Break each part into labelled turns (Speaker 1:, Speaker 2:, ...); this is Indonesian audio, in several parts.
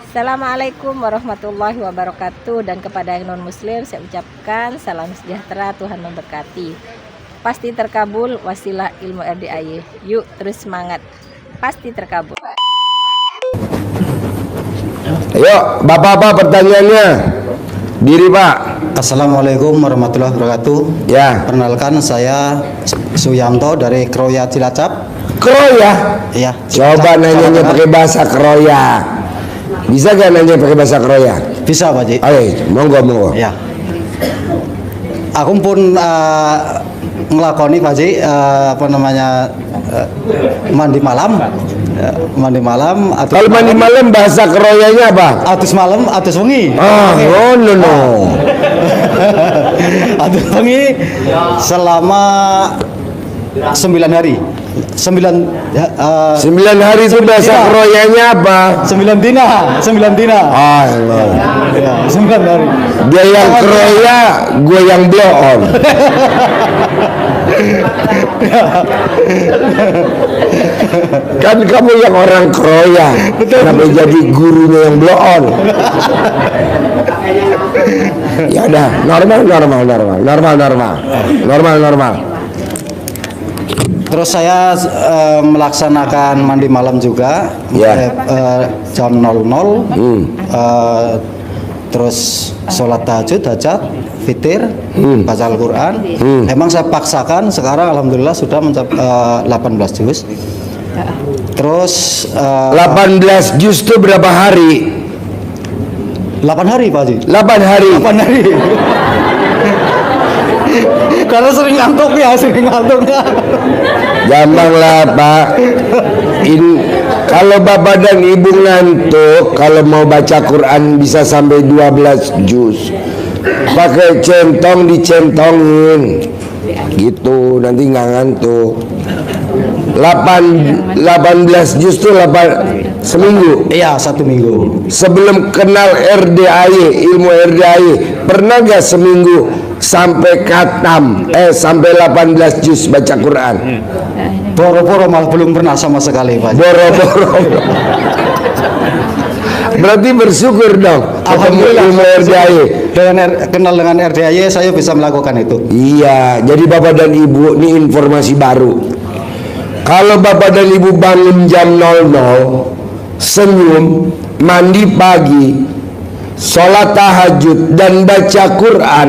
Speaker 1: Assalamualaikum warahmatullahi wabarakatuh. Dan kepada yang non muslim saya ucapkan salam sejahtera, Tuhan memberkati. Pasti terkabul wasilah ilmu RDAY. Yuk terus semangat, pasti terkabul.
Speaker 2: Ayo bapak-bapak pertanyaannya. Diri pak.
Speaker 3: Assalamualaikum warahmatullahi wabarakatuh.
Speaker 2: Ya.
Speaker 3: Perkenalkan saya Suyanto dari Kroya Cilacap.
Speaker 2: Kroya?
Speaker 3: Iya.
Speaker 2: Coba nanyanya pakai bahasa Kroya. Bisa gak nanya pakai bahasa Kroya?
Speaker 3: Bisa Pak Ji.
Speaker 2: Ayo, monggo.
Speaker 3: Ya. Aku pun ngelakoni Pak Ji mandi malam. Mandi malam atau
Speaker 2: kalau mandi malam bahasa Kroyanya apa?
Speaker 3: atus malam, atus wengi.
Speaker 2: No.
Speaker 3: Atus wengi selama 9 hari. 9
Speaker 2: hari itu bahasa Kroyanya apa?
Speaker 3: 9 dina.
Speaker 2: Ah,
Speaker 3: Ya, 9 hari.
Speaker 2: dia yang Kroya, gue yang blow on. Kan kamu yang orang Kroya, kenapa jadi gurunya yang blow on? Ya udah, normal.
Speaker 3: Terus saya melaksanakan mandi malam juga,
Speaker 2: Ya.
Speaker 3: jam 00. Terus sholat tahajud, hajat, fitir, baca Al-Quran. Emang saya paksakan, sekarang alhamdulillah sudah mencapai 18 juz. Terus
Speaker 2: 18 juz itu berapa hari?
Speaker 3: 8 hari Pak Haji.
Speaker 2: 8 hari.
Speaker 3: 8 hari. Karena sering ngantuk.
Speaker 2: Gampang lah pak. Kalau bapak dan ibu ngantuk, kalau mau baca Quran bisa sampai 12 juz. Pakai centong, dicentongin gitu, nanti nggak ngantuk. 18 juz tuh seminggu.
Speaker 3: Iya, 1 minggu.
Speaker 2: Sebelum kenal RDAY, ilmu RDAY, pernah gak seminggu sampai khatam, sampai 18 juz baca Quran?
Speaker 3: Boro-boro malah belum pernah sama sekali Pak.
Speaker 2: Boro-boro. Berarti bersyukur dong.
Speaker 3: Alhamdulillah
Speaker 2: ilmu RDAY.
Speaker 3: Kenal dengan RDAY saya bisa melakukan itu.
Speaker 2: Iya, jadi bapak dan ibu ini informasi baru. Kalau bapak dan ibu bangun jam 00, senyum, mandi pagi, sholat tahajud dan baca Quran,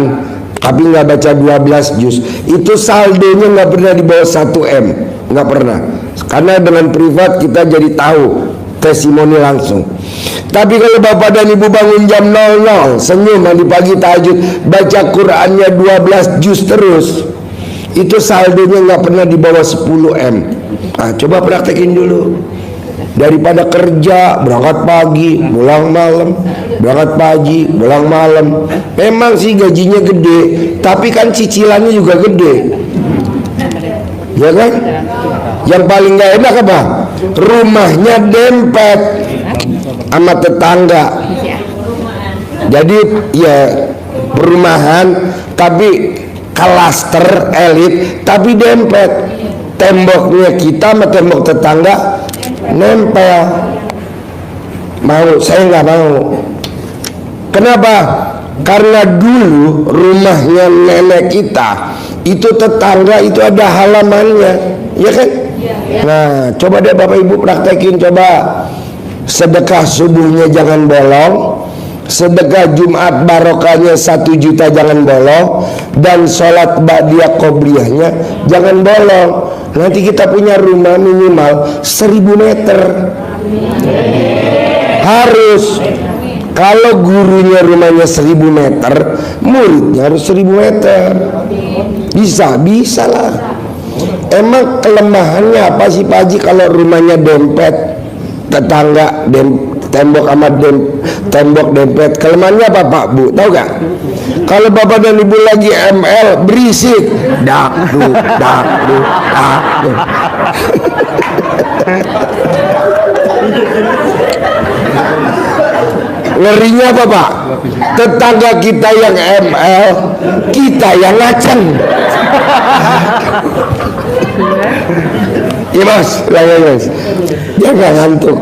Speaker 2: tapi nggak baca 12 juz, itu saldonya nggak pernah di bawah 1 M, nggak pernah. Karena dengan privat kita jadi tahu testimoni langsung. Tapi kalau bapak dan ibu bangun jam 00, senyum, mandi pagi, tahajud, baca Qurannya 12 juz terus, itu saldonya nggak pernah di bawah 10 M. Nah, coba praktekin dulu. Daripada kerja, berangkat pagi, pulang malam, berangkat pagi, pulang malam. Memang sih gajinya gede, tapi kan cicilannya juga gede. Ya kan? Yang paling gak enak apa? Rumahnya dempet sama tetangga. Jadi ya perumahan tapi klaster elit tapi dempet. Temboknya kita sama tembok tetangga nempel. Saya nggak mau. Kenapa? Karena dulu rumahnya nenek kita itu tetangga itu ada halamannya, ya kan? Nah, coba deh bapak ibu praktekin, coba sedekah subuhnya jangan bolong, sedekah Jumat barokahnya 1 juta jangan bolong, dan sholat ba'diyah qobliyahnya jangan bolong. Nanti kita punya rumah minimal 1000 meter. Harus. Kalau gurunya rumahnya 1000 meter, muridnya harus 1000 meter. Bisa lah. Emang kelemahannya apa sih Pak Haji kalau rumahnya dempet, tetangga tembok sama tembok dempet? Kelemahannya apa Pak Bu? Tahu gak? Kalau bapak dan ibu lagi ML berisik, dakdu. Ngerinya apa Pak? Tetangga kita yang ML, kita yang ngaceng. Iya bos, lanjut bos. Jangan ngantuk.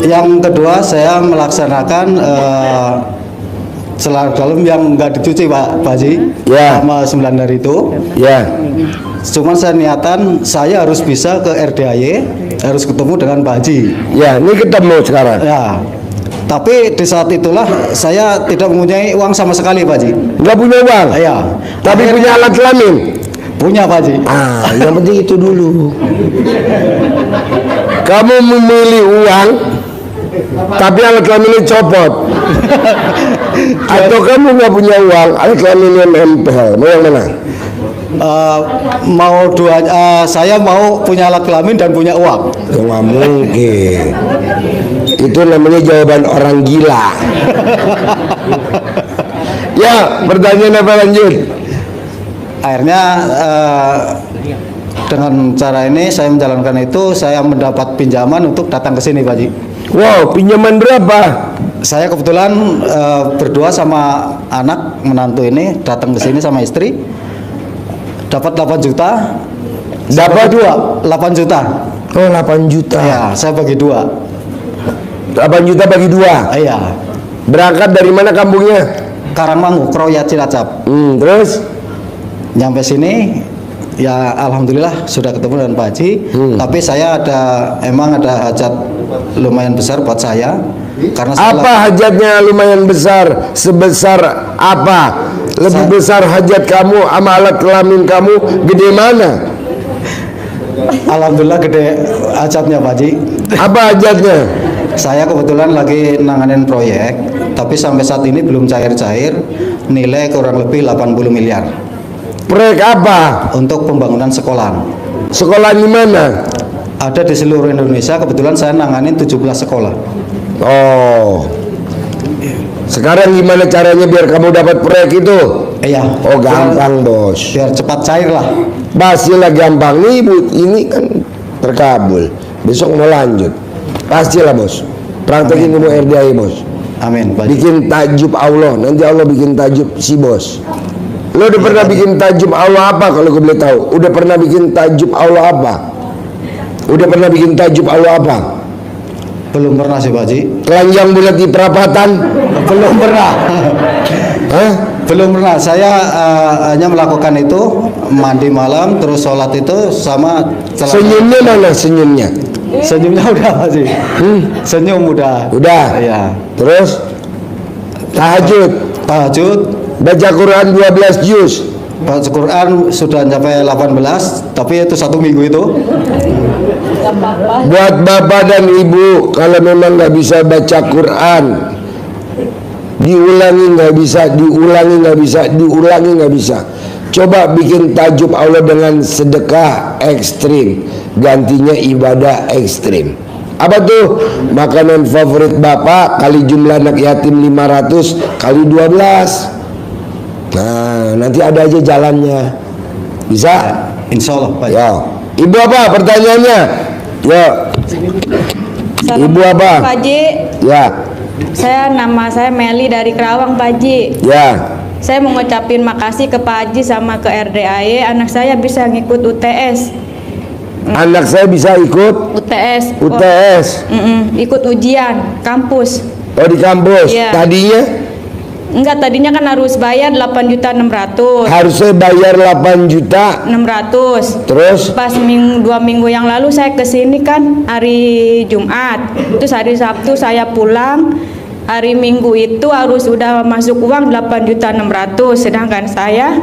Speaker 3: Yang kedua saya melaksanakan celana dalam yang nggak dicuci Pak Haji
Speaker 2: Ya.
Speaker 3: selama 9 hari itu.
Speaker 2: Ya.
Speaker 3: Cuman saya niatan saya harus bisa ke RDAY, harus ketemu dengan Pak Haji.
Speaker 2: Ya, ini ketemu sekarang.
Speaker 3: Ya. Tapi di saat itulah saya tidak mempunyai uang sama sekali Pak Haji.
Speaker 2: Nggak punya uang.
Speaker 3: Ya.
Speaker 2: Tapi punya alat kelamin.
Speaker 3: Punya Pak Haji.
Speaker 2: Yang penting itu dulu. Kamu memilih uang, tapi alat kelaminnya copot. Atau kamu nggak punya uang, alat kelaminnya nempel. Mau yang mana?
Speaker 3: Mau dua, saya mau punya alat kelamin dan punya uang.
Speaker 2: Nggak mungkin. Itu namanya jawaban orang gila. Ya, pertanyaan apa lanjut?
Speaker 3: Akhirnya dengan cara ini saya menjalankan itu, saya mendapat pinjaman untuk datang ke sini Pak Haji.
Speaker 2: Wow, pinjaman berapa?
Speaker 3: Saya kebetulan berdua sama anak menantu ini datang ke sini sama istri, dapat 8 juta.
Speaker 2: Dapat
Speaker 3: 8 juta.
Speaker 2: Oh, 8 juta.
Speaker 3: Ya, saya bagi 2.
Speaker 2: 8 juta bagi 2.
Speaker 3: Iya.
Speaker 2: Berangkat dari mana kampungnya?
Speaker 3: Karangmangu, Kroya Cilacap.
Speaker 2: Terus?
Speaker 3: Nyampe sini ya alhamdulillah sudah ketemu dengan Pak Haji. Tapi saya emang ada hajat lumayan besar buat saya karena
Speaker 2: Apa hajatnya lumayan besar? Sebesar apa? Lebih besar hajat kamu sama alat kelamin kamu gede mana?
Speaker 3: alhamdulillah gede hajatnya Pak Haji.
Speaker 2: Apa hajatnya?
Speaker 3: Saya kebetulan lagi nanganin proyek, tapi sampai saat ini belum cair-cair, nilai kurang lebih 80 miliar
Speaker 2: Proyek apa?
Speaker 3: untuk pembangunan sekolah.
Speaker 2: Sekolah di mana?
Speaker 3: Ada di seluruh Indonesia, kebetulan saya nanganin 17 sekolah.
Speaker 2: Oh. Sekarang gimana caranya biar kamu dapat proyek itu?
Speaker 3: Iya.
Speaker 2: Oh, gampang, Bos.
Speaker 3: Biar cepat cair lah.
Speaker 2: Pastilah gampang nih, Bu. Ini kan terkabul. Besok mau lanjut. Pastilah, Bos. Praktekin ilmu RDAY, Bos.
Speaker 3: Amin, Pak Haji.
Speaker 2: Bikin tajub Allah. Nanti Allah bikin tajub si Bos. Lo udah pernah bikin tajub Allah apa kalau gue boleh tahu? Udah pernah bikin tajub Allah apa? Udah pernah bikin tajub Allah apa?
Speaker 3: Belum pernah sih Pak Haji.
Speaker 2: Telanjang bulat di perapatan?
Speaker 3: Belum pernah.
Speaker 2: Hah?
Speaker 3: Belum pernah. Saya hanya melakukan itu mandi malam, terus sholat itu sama
Speaker 2: Senyumnya mana senyumnya?
Speaker 3: Senyumnya udah Pak Haji. Senyum udah.
Speaker 2: Udah.
Speaker 3: Iya.
Speaker 2: Terus tahajud,
Speaker 3: Tahajud,
Speaker 2: baca Quran 12 juz.
Speaker 3: baca Quran sudah sampai 18, tapi itu 1 minggu itu.
Speaker 2: Buat bapak dan ibu, kalau memang nggak bisa baca Quran, diulangi nggak bisa, diulangi nggak bisa, diulangi nggak bisa. Coba bikin tajub Allah dengan sedekah ekstrim, gantinya ibadah ekstrim. Apa tuh? Makanan favorit bapak kali jumlah anak yatim 500 kali 12. Nah, nanti ada aja jalannya. Bisa?
Speaker 3: Insya Allah Pak Haji.
Speaker 2: Ya. Ibu apa pertanyaannya? Ya. Ibu apa?
Speaker 4: Pak Haji,
Speaker 2: Ya.
Speaker 4: nama saya Meli dari Kerawang Pak Haji.
Speaker 2: Ya.
Speaker 4: Saya mau ngucapin makasih ke Pak Haji sama ke RDAY, anak saya bisa ngikut UTS.
Speaker 2: Anak saya bisa ikut
Speaker 4: UTS.
Speaker 2: UTS.
Speaker 4: Ikut ujian kampus.
Speaker 2: Oh, di kampus.
Speaker 4: Iya.
Speaker 2: Tadinya
Speaker 4: Enggak, tadinya kan harus bayar 8.600.000.
Speaker 2: harusnya bayar 8 juta.
Speaker 4: 600.
Speaker 2: Terus
Speaker 4: Pas 2 minggu yang lalu saya kesini kan hari Jumat, terus hari Sabtu saya pulang, hari Minggu itu harus udah masuk uang 8.600.000, sedangkan saya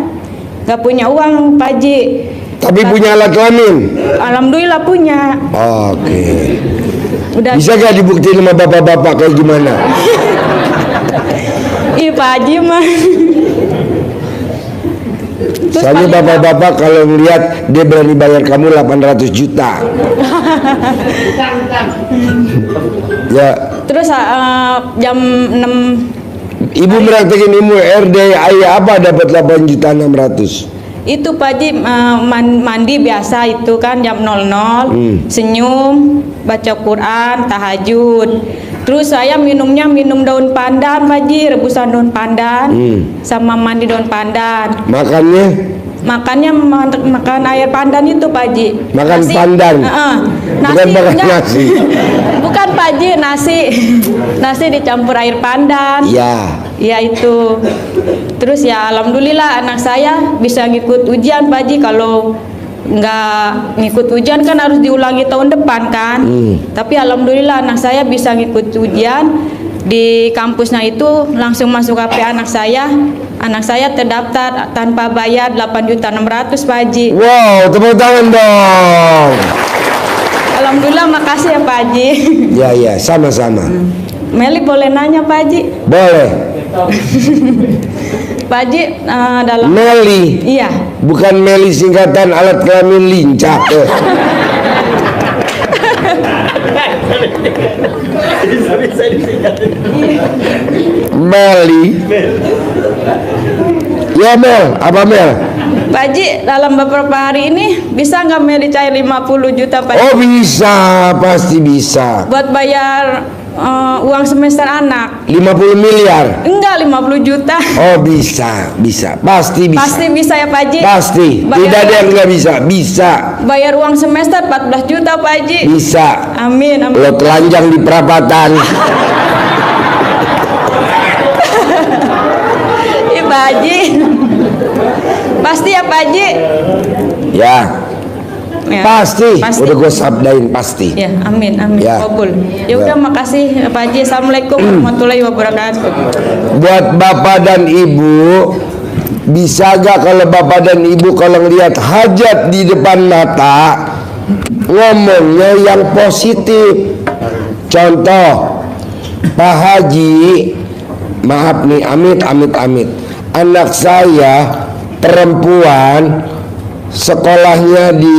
Speaker 4: nggak punya uang Pak Haji.
Speaker 2: tapi punya alat kelamin.
Speaker 4: Alhamdulillah punya.
Speaker 2: Oke.
Speaker 4: Udah.
Speaker 2: Bisa gak dibuktiin sama bapak-bapak kayak gimana?
Speaker 4: Ih Pak Haji mah. Terus
Speaker 2: Soalnya
Speaker 4: Pak Haji
Speaker 2: bapak-bapak kalau ngeliat dia berani bayar kamu 800 juta. Ya.
Speaker 4: Terus jam 6
Speaker 2: Ibu praktekin ilmu RDAY apa dapat 8.600.000?
Speaker 4: itu Pak Haji mandi biasa itu kan jam 00, senyum, baca Quran, tahajud. Terus saya minum daun pandan Pak Haji, rebusan daun pandan, sama mandi daun pandan.
Speaker 2: Makannya
Speaker 4: makannya makan air pandan itu Pak Haji.
Speaker 2: Makan
Speaker 4: Nasi,
Speaker 2: pandan. Bukan makan
Speaker 4: enggak.
Speaker 2: nasi.
Speaker 4: Bukan Pak Haji, nasi dicampur air pandan.
Speaker 2: Ya.
Speaker 4: Ya itu. Terus ya alhamdulillah anak saya bisa ngikut ujian Pak Haji. Kalau nggak ngikut ujian kan harus diulangi tahun depan kan. Tapi alhamdulillah anak saya bisa ngikut ujian. Di kampusnya itu langsung masuk HP anak saya terdaftar tanpa bayar 8.600.000 Pak Haji.
Speaker 2: Wow, tepuk tangan dong.
Speaker 4: Alhamdulillah, makasih ya Pak Haji.
Speaker 2: Ya, sama-sama.
Speaker 4: Meli boleh nanya Pak Haji?
Speaker 2: Boleh.
Speaker 4: Pak Haji dalam
Speaker 2: Meli.
Speaker 4: iya.
Speaker 2: Bukan Meli singkatan alat kelamin lincah. Meli. Ya Mel, apa Mel?
Speaker 4: Pak Haji, dalam beberapa hari ini bisa nggak Meli cair 50 juta Pak Haji?
Speaker 2: Oh bisa, pasti bisa.
Speaker 4: Buat bayar uang semester anak.
Speaker 2: 50 miliar.
Speaker 4: Enggak, 50 juta.
Speaker 2: Oh bisa, pasti bisa.
Speaker 4: Pasti bisa ya Pak Haji?
Speaker 2: Pasti, tidak ada yang nggak bisa. Bisa.
Speaker 4: Bayar uang semester 14 juta Pak Haji.
Speaker 2: Bisa.
Speaker 4: Amin, amin.
Speaker 2: Lo telanjang di perapatan.
Speaker 4: Iya Pak Haji. Pasti ya Pak Haji?
Speaker 2: Ya.
Speaker 4: Ya,
Speaker 2: Pasti. Udah gue sabdain pasti.
Speaker 4: Ya, amin, amin.
Speaker 2: Ya.
Speaker 4: Kabul. Ya udah, makasih Pak Haji. Assalamualaikum warahmatullahi wabarakatuh.
Speaker 2: Buat bapak dan ibu, bisa gak kalau bapak dan ibu kalau ngelihat hajat di depan mata ngomongnya yang positif. Contoh, Pak Haji, maaf nih, amit. Anak saya perempuan, sekolahnya di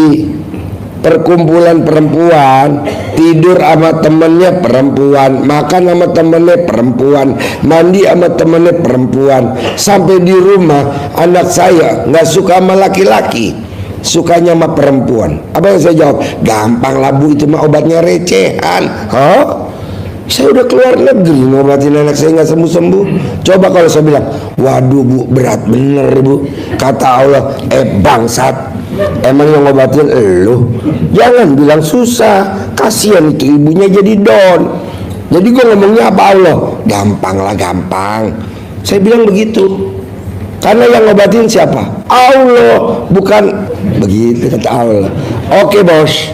Speaker 2: perkumpulan perempuan, tidur sama temennya perempuan, makan sama temennya perempuan, mandi sama temennya perempuan. Sampai di rumah anak saya nggak suka sama laki-laki, sukanya sama perempuan. Apa yang saya jawab? Gampang lah Bu, itu mah obatnya recehan. Saya udah keluar negeri ngobatin anak saya nggak sembuh-sembuh. Coba kalau saya bilang, waduh Bu, berat bener Bu, kata Allah, bangsat, emang yang ngobatin elu. Jangan bilang susah, kasihan itu ibunya jadi down. Jadi gue ngomongnya apa Allah? Gampang. Saya bilang begitu. Karena yang ngobatin siapa? Allah, bukan begitu kata Allah. Oke bos.